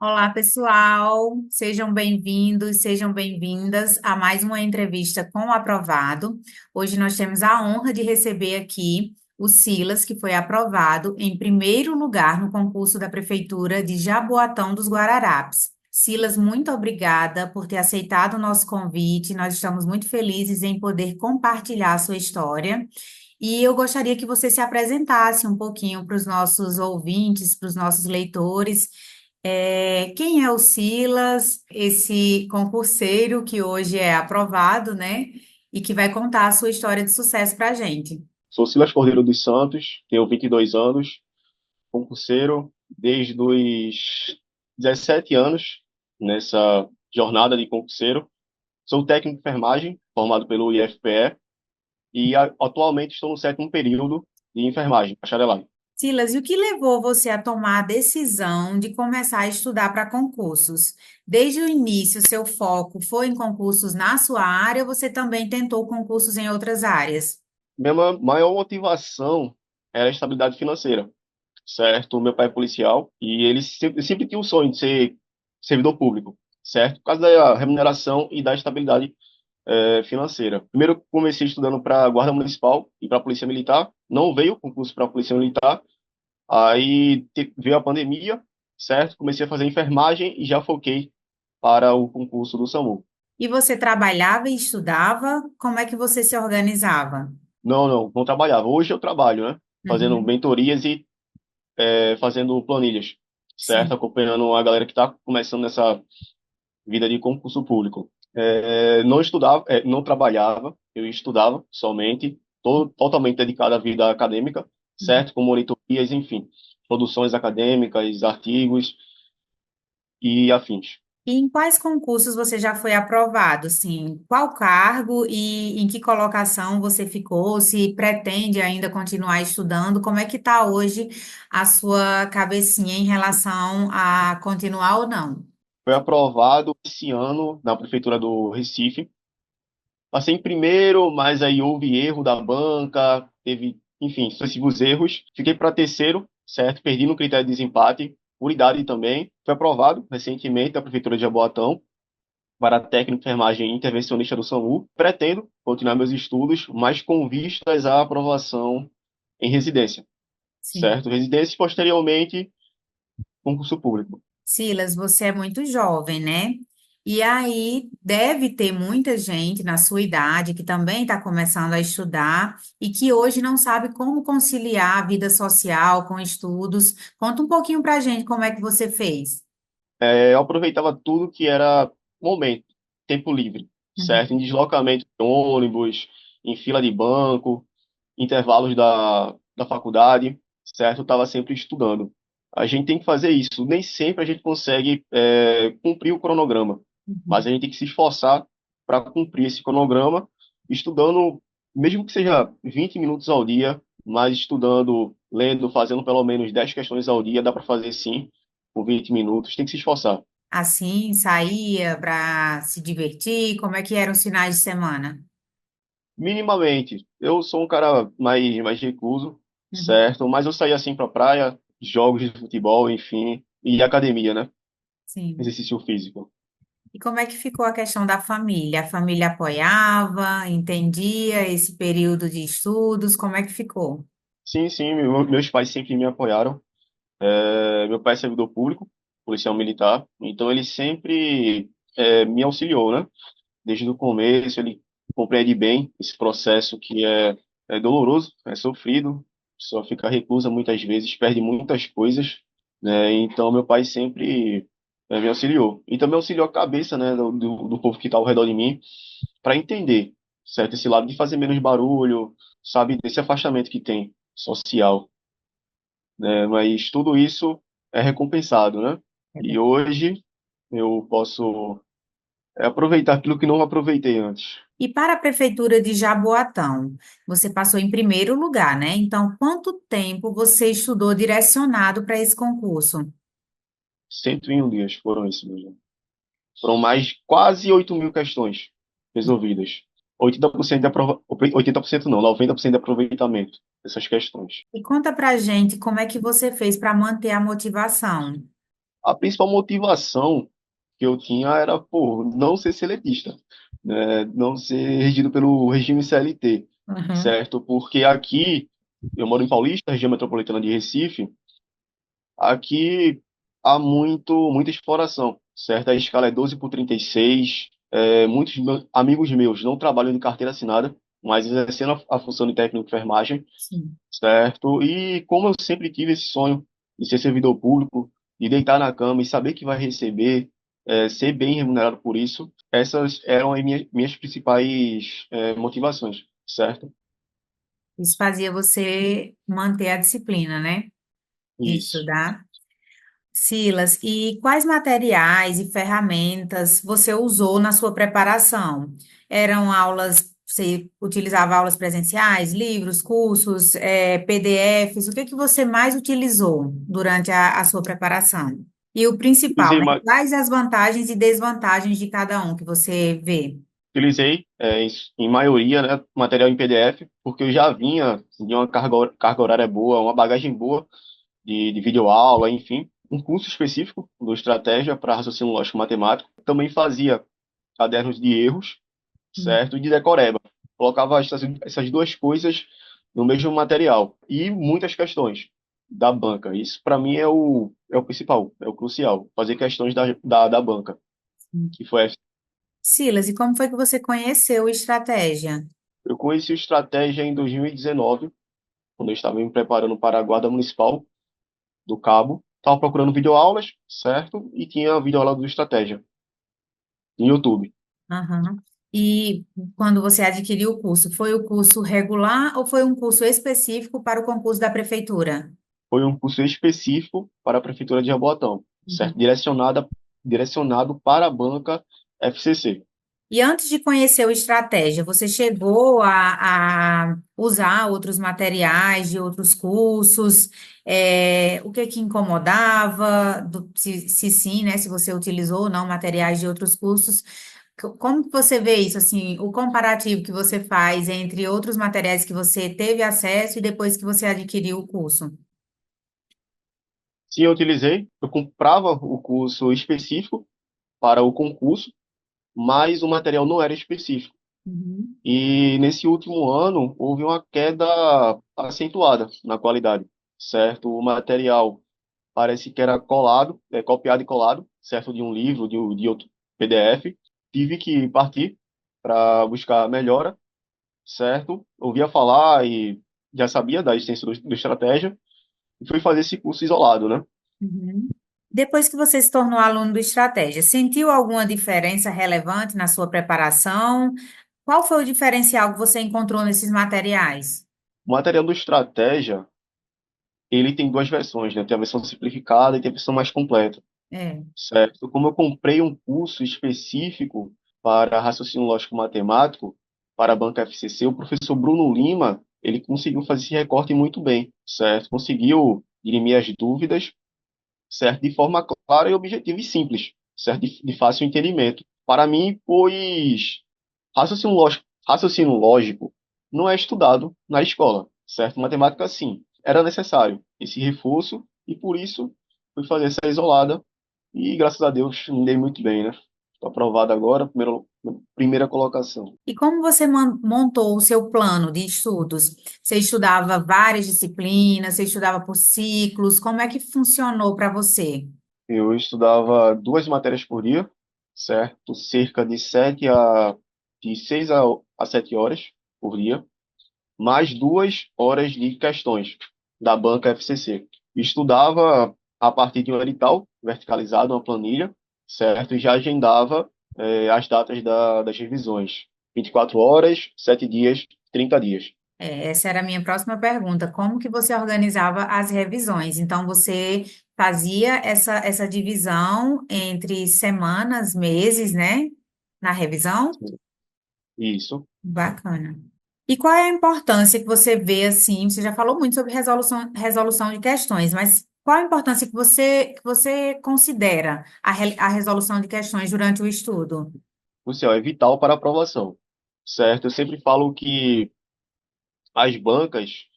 Olá, pessoal. Sejam bem-vindos, sejam bem-vindas a mais uma entrevista com o aprovado. Hoje nós temos a honra de receber aqui o Silas, que foi aprovado em primeiro lugar no concurso da Prefeitura de Jaboatão dos Guararapes. Silas, muito obrigada por ter aceitado o nosso convite. Nós estamos muito felizes em poder compartilhar a sua história. E eu gostaria que você se apresentasse um pouquinho para os nossos ouvintes, para os nossos leitores. Quem é o Silas, esse concurseiro que hoje é aprovado, né? E que vai contar a sua história de sucesso para a gente. Sou Silas Cordeiro dos Santos, tenho 22 anos, concurseiro desde os 17 anos nessa jornada de concurseiro. Sou técnico de enfermagem, formado pelo IFPE, e atualmente estou no sétimo período de enfermagem, bacharelado. Silas, e o que levou você a tomar a decisão de começar a estudar para concursos? Desde o início, seu foco foi em concursos na sua área ou você também tentou concursos em outras áreas? Minha maior motivação era a estabilidade financeira, certo? Meu pai é policial e ele sempre tinha o sonho de ser servidor público, certo? Por causa da remuneração e da estabilidade financeira. Primeiro, eu comecei estudando para Guarda Municipal e para Polícia Militar. Não veio o concurso para Polícia Militar. Aí veio a pandemia, certo? Comecei a fazer enfermagem e já foquei para o concurso do SAMU. E você trabalhava e estudava? Como é que você se organizava? Não trabalhava. Hoje eu trabalho, né? Fazendo Uhum, mentorias e fazendo planilhas, certo? sim. Acompanhando a galera que está começando nessa vida de concurso público. Não estudava, não trabalhava, eu estudava somente, totalmente dedicado à vida acadêmica, certo? Com monitorias, enfim, produções acadêmicas, artigos e afins. E em quais concursos você já foi aprovado? Sim, qual cargo e em que colocação você ficou? Se pretende ainda continuar estudando? Como é que está hoje a sua cabecinha em relação a continuar ou não? Foi aprovado esse ano na Prefeitura do Recife. Passei em primeiro, mas aí houve erro da banca, teve, enfim, sucessivos erros. Fiquei para terceiro, certo? Perdi no critério de desempate, por idade também. Foi aprovado recentemente da Prefeitura de Jaboatão para técnico de enfermagem intervencionista do SAMU. Pretendo continuar meus estudos, mas com vistas à aprovação em residência, Sim. certo? Residência e posteriormente concurso público. Silas, você é muito jovem, né? E aí deve ter muita gente na sua idade que também está começando a estudar e que hoje não sabe como conciliar a vida social com estudos. Conta um pouquinho para a gente como é que você fez. Eu aproveitava tudo que era momento, tempo livre, certo? Em Uhum. deslocamento de ônibus, em fila de banco, intervalos da faculdade, certo? Eu estava sempre estudando. A gente tem que fazer isso. Nem sempre a gente consegue cumprir o cronograma, mas a Uhum. gente tem que se esforçar para cumprir esse cronograma, estudando, mesmo que seja 20 minutos ao dia, mas estudando, lendo, fazendo pelo menos 10 questões ao dia, dá para fazer sim, com 20 minutos, tem que se esforçar. Assim, saía para se divertir? Como é que eram os finais de semana? Minimamente. Eu sou um cara mais recluso, Uhum. certo? Mas eu saí assim pra praia, jogos de futebol, enfim, e academia, né? Sim. Exercício físico. E como é que ficou a questão da família? A família apoiava, entendia esse período de estudos? Como é que ficou? Sim, sim, meus pais sempre me apoiaram. Meu pai é servidor público, policial militar, então ele sempre me auxiliou, né? Desde o começo, ele compreende bem esse processo que é doloroso, é sofrido, só fica reclusa muitas vezes, perde muitas coisas, né? Então, meu pai sempre me auxiliou. E também auxiliou a cabeça, né, do povo que está ao redor de mim, para entender, certo? Esse lado de fazer menos barulho, sabe? Desse afastamento que tem social, né? Mas tudo isso é recompensado, né? E hoje eu posso aproveitar aquilo que não aproveitei antes. E para a Prefeitura de Jaboatão, você passou em primeiro lugar, né? Então, quanto tempo você estudou direcionado para esse concurso? 101 dias foram isso mesmo. Foram mais quase 8.000 questões resolvidas. 80% de 80% não, 90% de aproveitamento dessas questões. E conta pra gente como é que você fez para manter a motivação. A principal motivação que eu tinha era, pô, não ser seletista, né? Não ser regido pelo regime CLT, Uhum. certo? Porque aqui, eu moro em Paulista, região metropolitana de Recife, aqui há muita exploração, certo? A escala é 12 por 36. Muitos amigos meus não trabalham de carteira assinada, mas exercendo a função de técnico de enfermagem, Sim. certo? E como eu sempre tive esse sonho de ser servidor público, de deitar na cama e saber que vai receber, ser bem remunerado por isso, essas eram as minhas principais, motivações, certo? Isso fazia você manter a disciplina, né? De Isso. estudar. Silas, e quais materiais e ferramentas você usou na sua preparação? Eram aulas, você utilizava aulas presenciais, livros, cursos, PDFs? O que que você mais utilizou durante a sua preparação? E o principal, Utilizei, né? Quais as vantagens e desvantagens de cada um que você vê? utilizei em maioria, né, material em PDF, porque eu já vinha de uma carga horária boa, uma bagagem boa de videoaula, enfim, um curso específico do Estratégia para raciocínio lógico matemático. Também fazia cadernos de erros, certo? E de decoreba. Colocava essas duas coisas no mesmo material. E muitas questões da banca. Isso, para mim, é o principal, é o crucial. Fazer questões da banca, que foi. Silas, e como foi que você conheceu o Estratégia? Eu conheci o Estratégia em 2019, quando eu estava me preparando para a Guarda Municipal do Cabo. Estava procurando videoaulas, certo? E tinha a videoaula do Estratégia no YouTube. Aham. E quando você adquiriu o curso, foi o curso regular ou foi um curso específico para o concurso da prefeitura? Foi um curso específico para a Prefeitura de Jaboatão, certo? Uhum. Direcionado para a banca FCC. E antes de conhecer o Estratégia, você chegou a usar outros materiais de outros cursos? O que que incomodava? Se sim, né? Se você utilizou ou não materiais de outros cursos? Como que você vê isso, assim, o comparativo que você faz entre outros materiais que você teve acesso e depois que você adquiriu o curso? Sim, eu utilizei, eu comprava o curso específico para o concurso, mas o material não era específico. Uhum. E nesse último ano houve uma queda acentuada na qualidade, certo? O material parece que era colado, copiado e colado, certo? De um livro, de outro PDF. Tive que partir para buscar melhora, certo? Ouvia falar e já sabia da existência do estratégia e fui fazer esse curso isolado, né? Uhum. Depois que você se tornou aluno do Estratégia, sentiu alguma diferença relevante na sua preparação? Qual foi o diferencial que você encontrou nesses materiais? O material do estratégia, ele tem duas versões, né? Tem a versão simplificada e tem a versão mais completa, É. certo? Como eu comprei um curso específico para raciocínio lógico matemático para a banca FCC, o professor Bruno Lima, ele conseguiu fazer esse recorte muito bem, certo? Conseguiu dirimir as dúvidas, certo? De forma clara e objetiva e simples, certo? De fácil entendimento. Para mim, pois raciocínio lógico não é estudado na escola, certo? Matemática, sim. Era necessário esse reforço e por isso fui fazer essa isolada e graças a Deus me dei muito bem, né? Estou aprovado agora, primeira colocação. E como você montou o seu plano de estudos? Você estudava várias disciplinas, você estudava por ciclos, como é que funcionou para você? Eu estudava duas matérias por dia, certo? Cerca de 6 a 7 horas por dia, mais 2 horas de questões da banca FCC. Estudava a partir de um edital verticalizado, uma planilha, certo? E já agendava as datas das revisões. 24 horas, 7 dias, 30 dias. Essa era a minha próxima pergunta. Como que você organizava as revisões? Então, você fazia essa divisão entre semanas, meses, né? Na revisão? Isso. Bacana. E qual é a importância que você vê assim? Você já falou muito sobre resolução de questões, mas qual a importância que você considera a resolução de questões durante o estudo? O céu é vital para a aprovação, certo? Eu sempre falo que as bancas,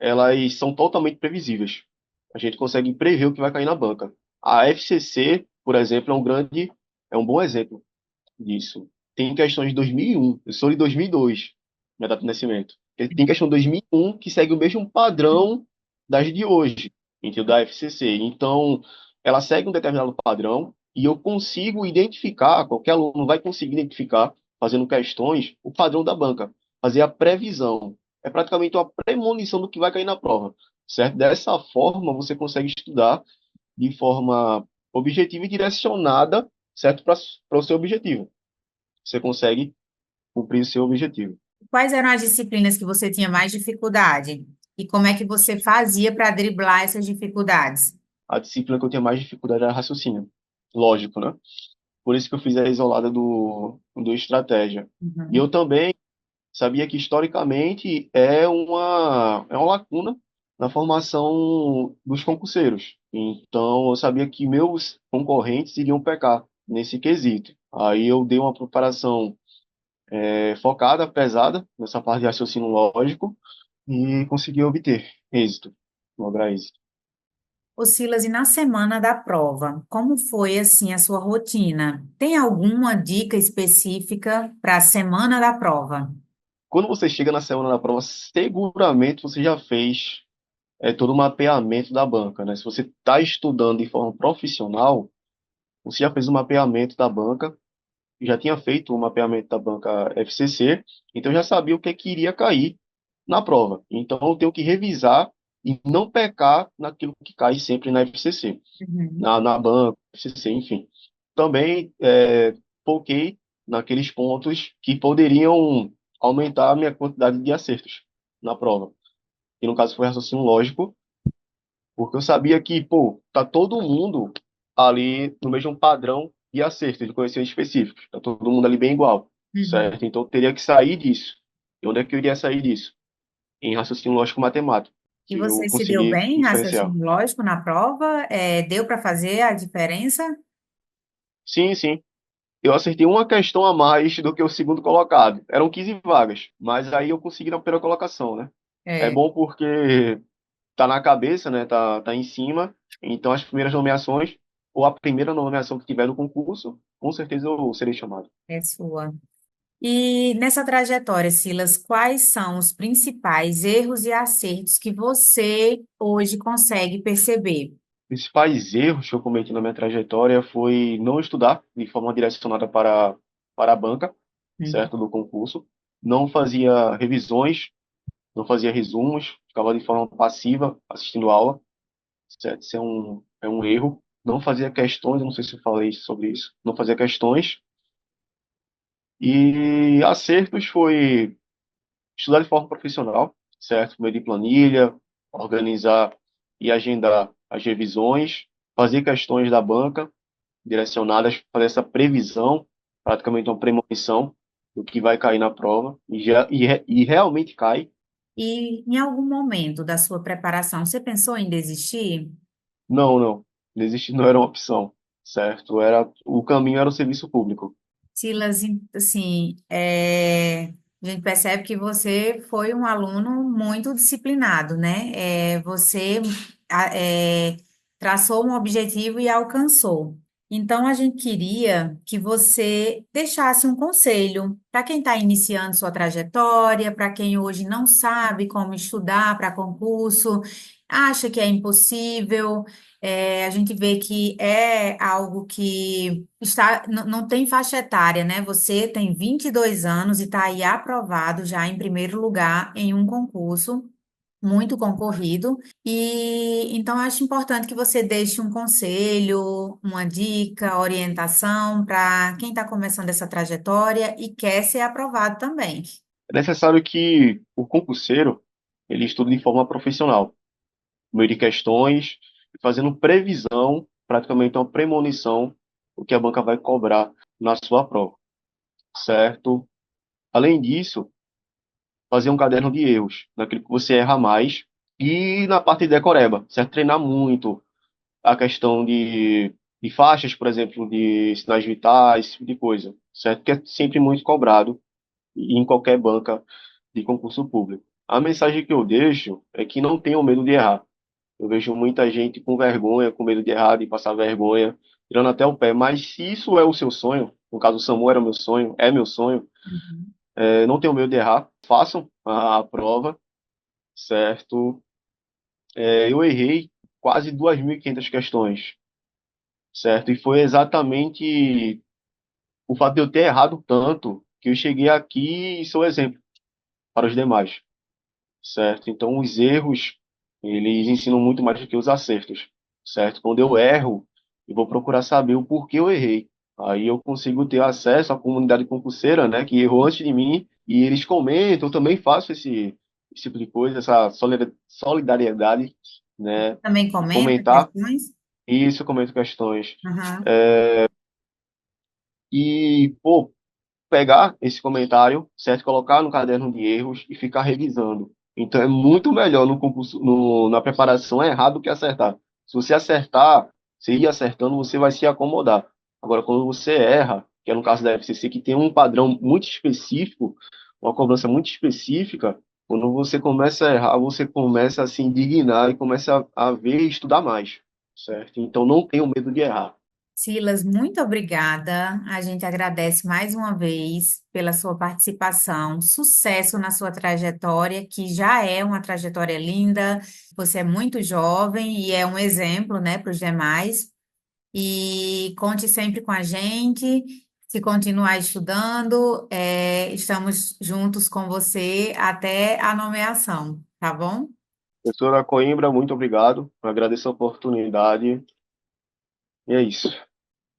elas são totalmente previsíveis. A gente consegue prever o que vai cair na banca. A FCC, por exemplo, é um bom exemplo disso. Tem questões de 2001, eu sou de 2002, minha data de nascimento. Tem questão de 2001 que segue o mesmo padrão das de hoje, entendeu? Da FCC. Então, ela segue um determinado padrão e eu consigo identificar, qualquer aluno vai conseguir identificar, fazendo questões, o padrão da banca, fazer a previsão. É praticamente uma premonição do que vai cair na prova, certo? Dessa forma, você consegue estudar de forma objetiva e direcionada, certo? Para o seu objetivo. Você consegue cumprir o seu objetivo. Quais eram as disciplinas que você tinha mais dificuldade? E como é que você fazia para driblar essas dificuldades? A disciplina que eu tinha mais dificuldade era raciocínio. Lógico, né? Por isso que eu fiz a isolada do estratégia. E eu Uhum. também sabia que historicamente é uma lacuna na formação dos concurseiros. Então, eu sabia que meus concorrentes iriam pecar nesse quesito. Aí eu dei uma preparação focada, pesada, nessa parte de raciocínio lógico, e consegui obter êxito, lograr êxito. Ô Silas, e na semana da prova, como foi assim a sua rotina? Tem alguma dica específica para a semana da prova? Quando você chega na semana da prova, seguramente você já fez todo o mapeamento da banca, né? Se você está estudando de forma profissional, você já fez o mapeamento da banca, já tinha feito o mapeamento da banca FCC, então já sabia o que, é que iria cair na prova. Então eu tenho que revisar e não pecar naquilo que cai sempre na FCC, Uhum. na banca, FCC, enfim. Também foquei naqueles pontos que poderiam aumentar a minha quantidade de acertos na prova. E no caso foi raciocínio lógico, porque eu sabia que, pô, tá todo mundo ali no mesmo padrão de acerto, de conhecimentos específicos. Tá todo mundo ali bem igual, Uhum. certo? Então eu teria que sair disso. E onde é que eu iria sair disso? Em raciocínio lógico matemático, E que eu você se deu consegui bem em diferenciar. raciocínio lógico na prova? Deu para fazer a diferença? Sim, sim. Eu acertei uma questão a mais do que o segundo colocado. Eram 15 vagas, mas aí eu consegui na primeira colocação, né? É É, bom porque tá na cabeça, né? Tá em cima. Então as primeiras nomeações, ou a primeira nomeação que tiver no concurso, com certeza eu serei chamado. é sua. E nessa trajetória, Silas, quais são os principais erros e acertos que você hoje consegue perceber? Os principais erros que eu cometi na minha trajetória foi não estudar de forma direcionada para a banca, Uhum. certo? Do concurso. Não fazia revisões, não fazia resumos, ficava de forma passiva assistindo aula, certo? Isso é um erro. Não fazia questões, eu não sei se eu falei sobre isso. Não fazia questões. E acertos foi estudar de forma profissional, certo? Por meio de planilha, organizar e agendar as revisões, fazer questões da banca direcionadas, fazer essa previsão, praticamente uma premonição do que vai cair na prova, e realmente cai. E em algum momento da sua preparação, você pensou em desistir? Não, não, desistir não era uma opção, certo? O caminho era o serviço público. Silas, assim, a gente percebe que você foi um aluno muito disciplinado, né? Você a- é, traçou um objetivo e alcançou. Então, a gente queria que você deixasse um conselho para quem está iniciando sua trajetória, para quem hoje não sabe como estudar para concurso, acha que é impossível. A gente vê que é algo que não tem faixa etária, né? Você tem 22 anos e está aí aprovado já em primeiro lugar em um concurso muito concorrido. E então eu acho importante que você deixe um conselho, uma dica, orientação para quem está começando essa trajetória e quer ser aprovado também. É necessário que o concurseiro ele estude de forma profissional, por meio de questões, fazendo previsão, praticamente uma premonição, do que a banca vai cobrar na sua prova, certo? Além disso, fazer um caderno de erros, naquilo que você erra mais, e na parte de decoreba, certo? Treinar muito a questão de faixas, por exemplo, de sinais vitais, esse tipo de coisa, certo? Que é sempre muito cobrado em qualquer banca de concurso público. A mensagem que eu deixo é que não tenham medo de errar. Eu vejo muita gente com vergonha, com medo de errar, de passar vergonha, tirando até o pé. Mas se isso é o seu sonho, no caso o SAMU era meu sonho, é meu sonho, Uhum. não tenham medo de errar, façam a prova, certo? Eu errei quase 2.500 questões, certo? E foi exatamente o fato de eu ter errado tanto que eu cheguei aqui e sou exemplo para os demais, certo? Então, os erros, eles ensinam muito mais do que os acertos, certo? Quando eu erro, eu vou procurar saber o porquê eu errei. Aí eu consigo ter acesso à comunidade concurseira, né, que errou antes de mim, e eles comentam, eu também faço esse tipo de coisa, essa solidariedade, né, Também e comenta comentar, questões? e isso eu comento questões. Aham. E, pô, pegar esse comentário, certo? Colocar no caderno de erros e ficar revisando. Então é muito melhor no concurso, na preparação errar do que acertar. Se você acertar, você ir acertando, você vai se acomodar. Agora, quando você erra, que é no caso da FCC, que tem um padrão muito específico, uma cobrança muito específica, quando você começa a errar, você começa a se indignar e começa a ver e estudar mais, certo? Então não tenha medo de errar. Silas, muito obrigada. A gente agradece mais uma vez pela sua participação. Sucesso na sua trajetória, que já é uma trajetória linda. Você é muito jovem e é um exemplo, né, para os demais. E conte sempre com a gente. Se continuar estudando, estamos juntos com você até a nomeação, tá bom? Professora Coimbra, muito obrigado. Agradeço a oportunidade. E é isso.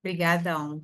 Obrigadão.